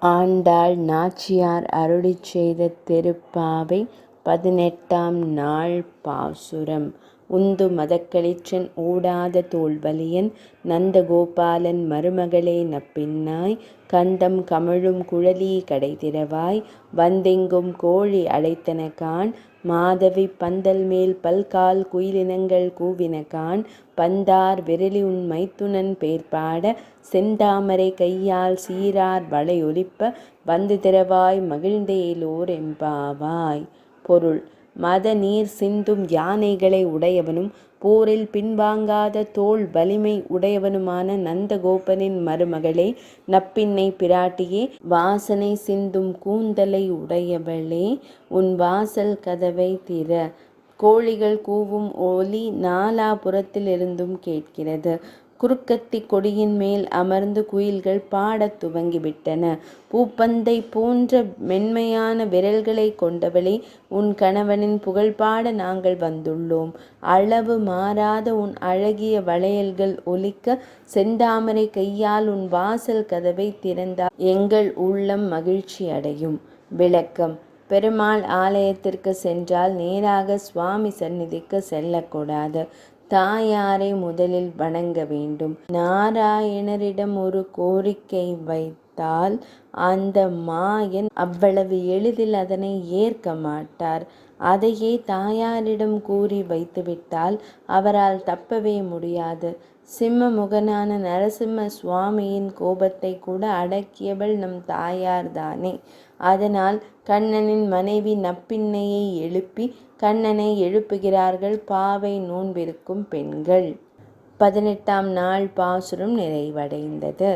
ஆண்டாள் நாச்சியார் அருளிச் செய்த திருப்பாவை 18ஆம் நாள் பாசுரம். உந்து மதக்களிற்றன் ஊடாத தோள்வலியன் நந்தகோபாலன் மருமகளே நப்பின்னாய் கந்தம் கமழும் குழலி கடைதிறவாய் வந்தெங்கும் கோழி அழைத்தனகாண் மாதவி பந்தல்மேல் பல்கால் குயிலினங்கள் கூவினகாண் பந்தார் விரலி உன் மைத்துனன் பேர்பாட செந்தாமரை கையால் சீரார் வளையொலிப்ப வந்து திறவாய் மகிழ்ந்தேலோர் எம்பாவாய். பொருள்: மத நீர் சிந்தும் யானைகளை உடையவனும் போரில் பின்வாங்காத தோள் வலிமை உடையவனுமான நந்தகோபனின் மருமகளே, நப்பின்னை பிராட்டியே, வாசனை சிந்தும் கூந்தலை உடையவளே, உன் வாசல் கதவை திற. கோழிகள் கூவும் ஒலி நாலாபுறத்திலிருந்தும் கேட்கிறது. குறுக்கத்தி கொடியின் மேல் அமர்ந்து குயில்கள் பாடத் துவங்கிவிட்டன. பூப்பந்தை போன்ற மென்மையான விரல்களை கொண்டவளே, உன் கணவனின் புகழ்பாட நாங்கள் வந்துள்ளோம். அளவு மாறாத உன் அழகிய வளையல்கள் ஒலிக்க செந்தாமரை கையால் உன் வாசல் கதவை திறந்தால் எங்கள் உள்ளம் மகிழ்ச்சி அடையும். விளக்கம்: பெருமாள் ஆலயத்திற்கு சென்றால் நேராக சுவாமி சந்நிதிக்கு செல்லக்கூடாது. தாயாரை முதலில் வணங்க வேண்டும். நாராயணரிடம் ஒரு கோரிக்கை வைத்தால் அந்த மாயன் அவ்வளவு எளிதில் அதனை ஏற்க மாட்டார். அதையே தாயாரிடம் கூறி வைத்துவிட்டால் அவரால் தப்பவே முடியாது. சிம்ம முகனான நரசிம்ம சுவாமியின் கோபத்தை கூட அடக்கியவள் நம் தாயார்தானே. அதனால் கண்ணனின் மனைவி நப்பின்னையை எழுப்பி கண்ணனை எழுப்புகிறார்கள் பாவை நோன்பிருக்கும் பெண்கள். 18ஆம் நாள் பாசுரம் நிறைவடைந்தது.